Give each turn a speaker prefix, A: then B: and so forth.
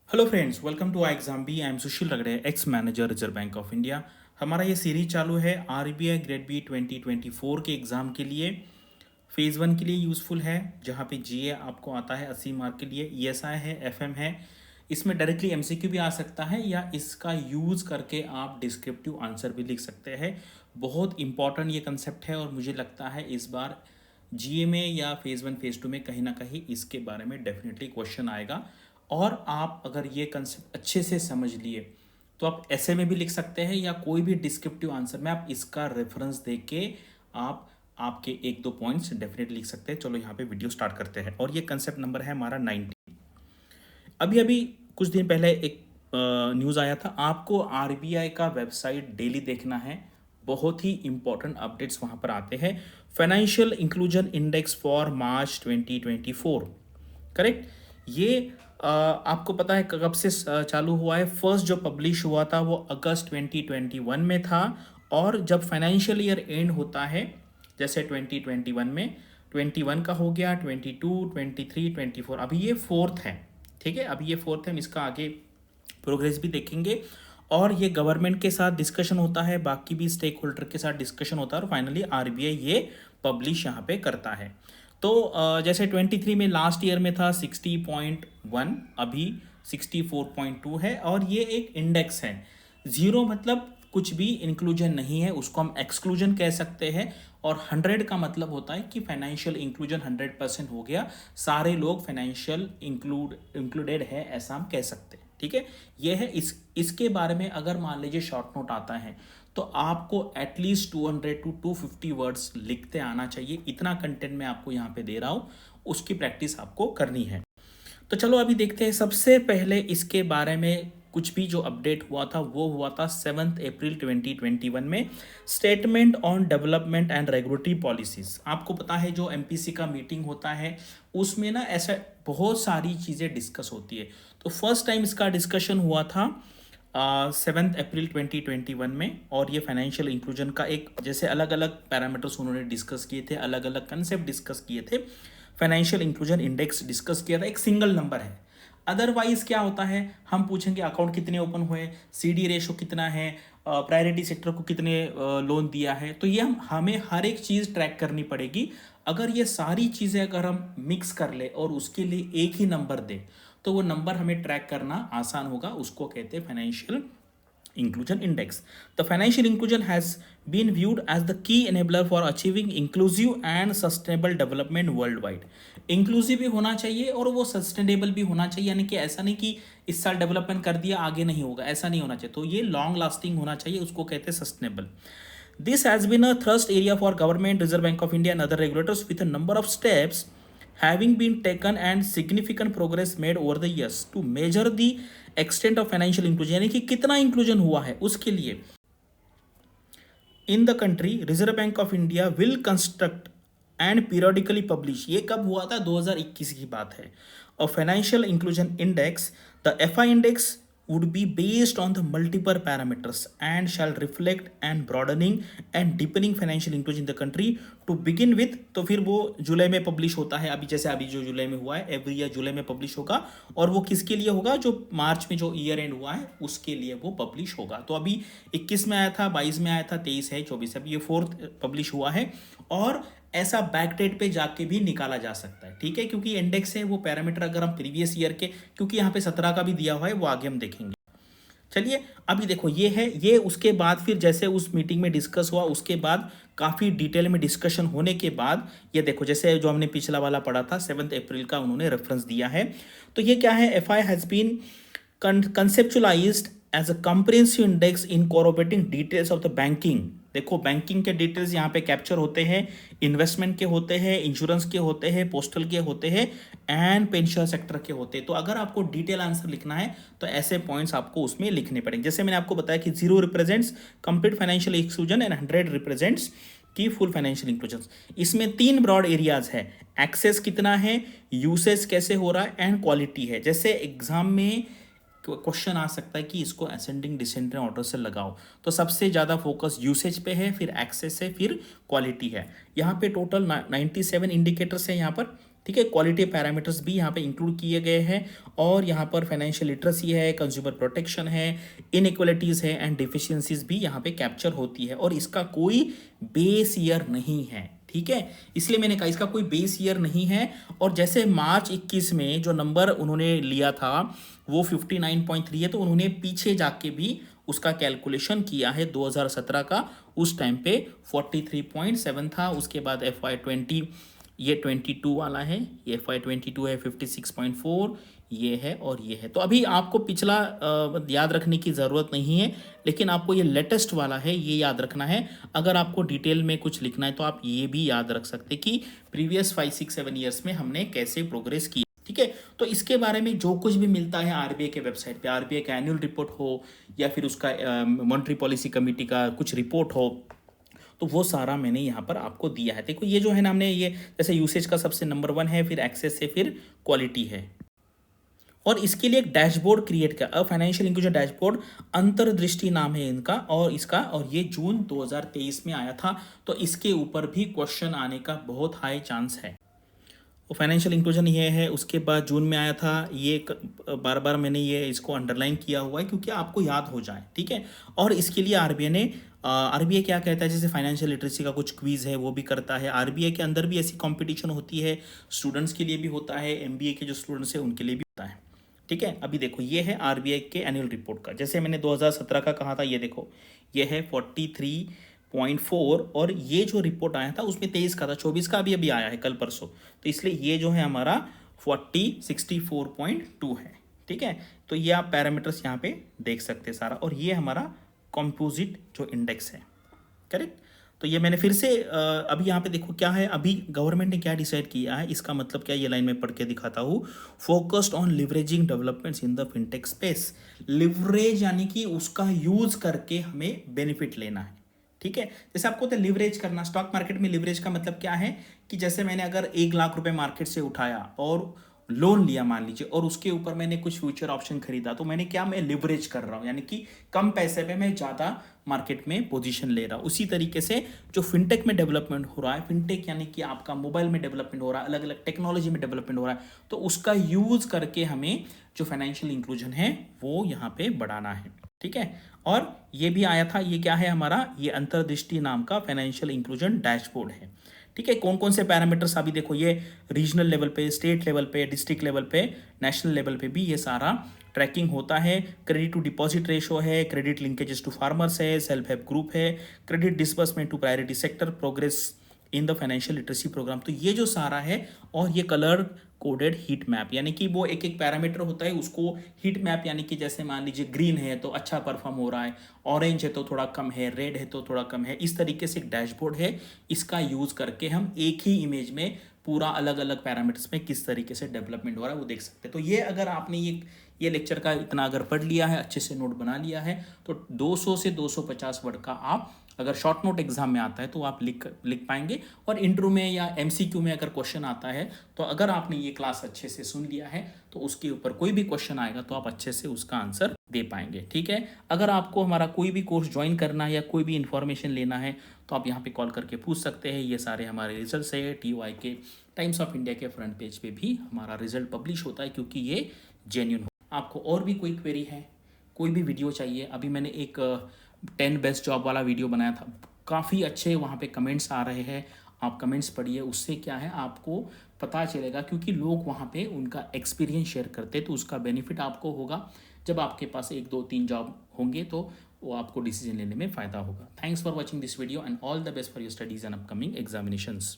A: Hello friends, welcome to exam B. I am Sushil Ragade, ex manager Reserve Bank of India. हमारा ये series चालू है RBI grade B 2024 के exam के लिए। फेज़ वन के लिए यूज़फुल है, जहाँ पे जीए आपको आता है 80 मार्क के लिए, ईएसआई है, एफएम है। इसमें डायरेक्टली एमसीक्यू भी आ सकता है या इसका यूज़ करके आप डिस्क्रिप्टिव आंसर भी लिख सकते हैं। बहुत इंपॉर्टेंट ये कंसेप्ट है और मुझे लगता है इस बार जीए में या फेज़ वन फेज़ टू में कहीं ना कहीं इसके बारे में डेफिनेटली क्वेश्चन आएगा। और आप अगर ये कंसेप्ट अच्छे से समझ लिए तो आप ऐसे में भी लिख सकते हैं या कोई भी डिस्क्रिप्टिव आंसर में आप इसका रेफरेंस दे के आप आपके एक दो पॉइंट्स डेफिनेटली लिख सकते हैं। चलो यहाँ पे वीडियो स्टार्ट करते हैं और ये कंसेप्ट नंबर है हमारा 90। अभी अभी कुछ दिन पहले एक न्यूज़ आया था, आपको आरबीआई का वेबसाइट डेली देखना है। बहुत ही इंपॉर्टेंट अपडेट्स वहाँ पर आते हैं। Financial inclusion index for March 2024, correct. ये आपको पता है कब से चालू हुआ है। फर्स्ट जो पब्लिश हुआ था वो अगस्त 2021 में था। और जब फाइनेंशियल ईयर एंड होता है, जैसे 2021 में 21 का हो गया, 22, 23, 24, अभी ये फोर्थ है। ठीक है, अभी ये फोर्थ है, हम इसका आगे प्रोग्रेस भी देखेंगे। और ये गवर्नमेंट के साथ डिस्कशन होता है, बाकी भी स्टेक होल्डर के साथ डिस्कशन होता है और फाइनली आरबीआई ये पब्लिश यहाँ पे करता है। तो जैसे 23 में लास्ट ईयर में था 60.1, अभी 64.2 है। और ये एक इंडेक्स है। ज़ीरो मतलब कुछ भी इंक्लूजन नहीं है, उसको हम एक्सक्लूजन कह सकते हैं। और 100 का मतलब होता है कि फाइनेंशियल इंक्लूजन 100% हो गया, सारे लोग फाइनेंशियल इंक्लूडेड है, ऐसा हम कह सकते हैं। ठीक है, ये है इसके बारे में अगर मान लीजिए शॉर्ट नोट आता है तो आपको एटलीस्ट 200 टू 250 वर्ड्स लिखते आना चाहिए। इतना कंटेंट मैं आपको यहाँ पे दे रहा हूँ, उसकी प्रैक्टिस आपको करनी है। तो चलो अभी देखते हैं। सबसे पहले इसके बारे में कुछ भी जो अपडेट हुआ था वो हुआ था 7 अप्रैल 2021 में, statement on development and regulatory policies. आपको पता है जो एमपीसी का मीटिंग होता है उसमें ना ऐसा बहुत सारी चीज़ें डिस्कस होती है। तो फर्स्ट टाइम इसका डिस्कशन हुआ था 7 अप्रैल 2021 में। और ये फाइनेंशियल इंक्लूजन का एक, जैसे अलग अलग पैरामीटर्स उन्होंने डिस्कस किए थे, अलग अलग कंसेप्ट डिस्कस किए थे। फाइनेंशियल इंक्लूजन इंडेक्स डिस्कस किया था, एक सिंगल नंबर है। अदरवाइज क्या होता है, हम पूछेंगे अकाउंट कितने ओपन हुए, सीडी रेशो कितना है, प्रायोरिटी सेक्टर को कितने लोन दिया है। तो ये हमें हर एक चीज़ ट्रैक करनी पड़ेगी। अगर ये सारी चीज़ें अगर हम मिक्स कर ले और उसके लिए एक ही नंबर दे तो वो नंबर हमें ट्रैक करना आसान होगा। उसको कहते हैं financial inclusion index. The financial inclusion has been viewed as the key enabler for achieving inclusive and sustainable development worldwide. Inclusive भी होना चाहिए और वो सस्टेनेबल भी होना चाहिए, यानी कि ऐसा नहीं कि इस साल डेवलपमेंट कर दिया आगे नहीं होगा, ऐसा नहीं होना चाहिए। तो ये लॉन्ग लास्टिंग होना चाहिए, उसको कहते हैं sustainable. This has been a thrust area for government, Reserve Bank of India and other regulators, with a number of steps having been taken and significant progress made over the years to measure the extent of financial inclusion, यानी कि कितना inclusion हुआ है उसके लिए in the country. Reserve Bank of India will construct and periodically publish, ये कब हुआ था, 2021 की बात है। और financial inclusion index, the FI index would be based on the multiple parameters and shall reflect and broadening and deepening financial inclusion in the country to begin with। तो फिर वो जुलाई में पब्लिश होता है, अभी जैसे अभी जो जुलाई में हुआ है, एवरी ईयर जुलाई में पब्लिश होगा। और वो किसके लिए होगा, जो मार्च में जो ईयर एंड हुआ है उसके लिए वो पब्लिश होगा। तो अभी 21 में आया था, 22 में आया था, 23 है, 24, अभी ये फोर्थ पब्लिश हुआ है। और ऐसा बैक डेट पे जाके भी निकाला जा सकता है, ठीक है, क्योंकि इंडेक्स है वो पैरामीटर अगर हम प्रीवियस ईयर के, क्योंकि यहाँ पे 17 का भी दिया हुआ है, वो आगे हम देखेंगे। चलिए अभी देखो ये है ये। उसके बाद फिर जैसे उस मीटिंग में डिस्कस हुआ, उसके बाद काफ़ी डिटेल में डिस्कशन होने के बाद ये देखो, जैसे जो हमने पिछला वाला पढ़ा था 7 अप्रैल का उन्होंने रेफरेंस दिया है। तो ये क्या है, F I has been conceptualized as a comprehensive index incorporating details of the banking। देखो बैंकिंग के डिटेल्स यहाँ पे कैप्चर होते हैं, इन्वेस्टमेंट के होते हैं, इंश्योरेंस के होते हैं, पोस्टल के होते हैं एंड पेंशन सेक्टर के होते हैं। तो अगर आपको डिटेल आंसर लिखना है तो ऐसे पॉइंट्स आपको उसमें लिखने पड़ेंगे। जैसे मैंने आपको बताया कि 0 represents complete financial exclusion and 100 represents की फुल फाइनेंशियल इंक्लूजन। इसमें 3 ब्रॉड एरियाज है, एक्सेस कितना है, यूसेज कैसे हो रहा है एंड क्वालिटी है। जैसे एग्जाम में क्वेश्चन आ सकता है कि इसको असेंडिंग डिसेंडिंग ऑर्डर से लगाओ, तो सबसे ज़्यादा फोकस यूसेज पे है, फिर एक्सेस है, फिर क्वालिटी है। यहाँ पे टोटल 97 इंडिकेटर्स है यहाँ पर, ठीक है। क्वालिटी पैरामीटर्स भी यहाँ पे इंक्लूड किए गए हैं और यहाँ पर फाइनेंशियल लिटरेसी है, कंज्यूमर प्रोटेक्शन है, इनइक्वालिटीज़ है एंड डिफिशियंसीज भी यहाँ पे कैप्चर होती है और इसका कोई बेस ईयर नहीं है, ठीक है। इसलिए मैंने कहा इसका कोई बेस ईयर नहीं है। और जैसे मार्च 21 में जो नंबर उन्होंने लिया था वो 59.3 है, तो उन्होंने पीछे जाके भी उसका कैलकुलेशन किया है 2017 का, उस टाइम पे 43.7 था। उसके बाद FY20 ये 22 वाला है, ये FY22 है 56.4, ये है और ये है। तो अभी आपको पिछला याद रखने की ज़रूरत नहीं है, लेकिन आपको ये लेटेस्ट वाला है ये याद रखना है। अगर आपको डिटेल में कुछ लिखना है तो आप ये भी याद रख सकते कि प्रीवियस 5, 6, 7 ईयर्स में हमने कैसे प्रोग्रेस की, ठीक है। तो इसके बारे में जो कुछ भी मिलता है आरबीआई के वेबसाइट पे, आरबीआई का एनुअल रिपोर्ट हो या फिर उसका मॉनेटरी पॉलिसी कमेटी का कुछ रिपोर्ट हो, तो वो सारा मैंने यहाँ पर आपको दिया है। देखो ये जो है ना, हमने ये जैसे यूसेज का सबसे नंबर 1 है, फिर एक्सेस है, फिर क्वालिटी है। और इसके लिए एक डैशबोर्ड क्रिएट किया, फाइनेंशियल इंक्लूजन डैशबोर्ड, अंतर्दृष्टि नाम है इनका और इसका, और ये जून 2023 में आया था। तो इसके ऊपर भी क्वेश्चन आने का बहुत हाई चांस है। वो फाइनेंशियल इंक्लूजन ये है, उसके बाद जून में आया था ये, बार बार मैंने ये इसको अंडरलाइन किया हुआ है क्योंकि आपको याद हो जाए, ठीक है। और इसके लिए आरबीआई क्या कहता है, जैसे फाइनेंशियल लिटरेसी का कुछ क्विज है वो भी करता है। आरबीआई के अंदर भी ऐसी कंपटीशन होती है, स्टूडेंट्स के लिए भी होता है, एमबीए के जो स्टूडेंट्स हैं उनके लिए भी होता है, ठीक है। अभी देखो ये है आरबीआई के एनुअल रिपोर्ट का, जैसे मैंने 2017 का कहा था, ये देखो ये है 43.4 और ये जो रिपोर्ट आया था उसमें 23 का था, 24 का अभी आया है कल परसों, तो इसलिए ये जो है हमारा 64.2 है, ठीक है। तो ये आप पैरामीटर्स यहाँ पे देख सकते हैं सारा, और ये हमारा कंपोजिट जो इंडेक्स है, करेक्ट। तो ये मैंने फिर से अभी यहाँ पे देखो क्या है, अभी गवर्नमेंट ने क्या डिसाइड किया है, इसका मतलब क्या, ये लाइन में पढ़ के दिखाता हूँ। Focused on leveraging developments in the fintech space. Leverage यानी कि उसका यूज करके हमें बेनिफिट लेना है, ठीक है। जैसे आपको तो लिवरेज करना, स्टॉक मार्केट में लिवरेज का मतलब क्या है कि जैसे मैंने अगर 1 लाख रुपए मार्केट से उठाया और लोन लिया मान लीजिए, और उसके ऊपर मैंने कुछ फ्यूचर ऑप्शन खरीदा, तो मैंने क्या, मैं लिवरेज कर रहा हूं, यानी कि कम पैसे पे मैं ज़्यादा मार्केट में पोजीशन ले रहा हूं। उसी तरीके से जो फिनटेक में डेवलपमेंट हो रहा है, फिनटेक यानी कि आपका मोबाइल में डेवलपमेंट हो रहा है, अलग अलग टेक्नोलॉजी में डेवलपमेंट हो रहा है, तो उसका यूज करके हमें जो फाइनेंशियल इंक्लूजन है वो यहाँ पे बढ़ाना है, ठीक है। और ये भी आया था, ये क्या है हमारा, ये अंतर्दृष्टि नाम का फाइनेंशियल इंक्लूजन डैशबोर्ड है, ठीक है। कौन कौन से पैरामीटर्स अभी देखो, ये रीजनल लेवल पे, स्टेट लेवल पे, डिस्ट्रिक्ट लेवल पे, नेशनल लेवल पे भी ये सारा ट्रैकिंग होता है। क्रेडिट टू डिपॉजिट रेशो है, क्रेडिट लिंकेजेस टू फार्मर्स है, सेल्फ हेल्प ग्रुप है, credit disbursement to priority sector, progress in the financial literacy program. तो ये जो सारा है, और ये कलर कोडेड हीट मैप, यानी कि वो एक एक पैरामीटर होता है, उसको हीट मैप, यानी कि जैसे मान लीजिए ग्रीन है तो अच्छा परफॉर्म हो रहा है, ऑरेंज है तो थोड़ा कम है, रेड है तो थोड़ा कम है, इस तरीके से एक डैशबोर्ड है। इसका यूज करके हम एक ही इमेज में पूरा अलग अलग पैरामीटर्स में किस तरीके से डेवलपमेंट हो रहा है वो देख सकते हैं। तो ये अगर आपने ये लेक्चर का इतना अगर पढ़ लिया है, अच्छे से नोट बना लिया है, तो 200 से 250 वर्ड का आप अगर शॉर्ट नोट एग्जाम में आता है तो आप लिख पाएंगे। और इंटरव्यू में या एमसीक्यू में अगर क्वेश्चन आता है, तो अगर आपने ये क्लास अच्छे से सुन लिया है तो उसके ऊपर कोई भी क्वेश्चन आएगा तो आप अच्छे से उसका आंसर दे पाएंगे, ठीक है। अगर आपको हमारा कोई भी कोर्स ज्वाइन करना है या कोई भी इन्फॉर्मेशन लेना है तो आप यहाँ पे कॉल करके पूछ सकते हैं। ये सारे हमारे रिजल्ट्स है, TY के, टाइम्स ऑफ इंडिया के फ्रंट पेज पे भी हमारा रिजल्ट पब्लिश होता है, क्योंकि ये जेन्युइन हो। आपको और भी कोई क्वेरी है, कोई भी वीडियो चाहिए, अभी मैंने एक 10 बेस्ट जॉब वाला वीडियो बनाया था, काफ़ी अच्छे वहाँ पे कमेंट्स आ रहे हैं, आप कमेंट्स पढ़िए, उससे क्या है आपको पता चलेगा, क्योंकि लोग वहाँ पे उनका एक्सपीरियंस शेयर करते, तो उसका बेनिफिट आपको होगा। जब आपके पास 1, 2, 3 जॉब होंगे तो वो आपको डिसीजन लेने में फ़ायदा होगा। Thanks for watching this video and all the best for your studies and upcoming examinations.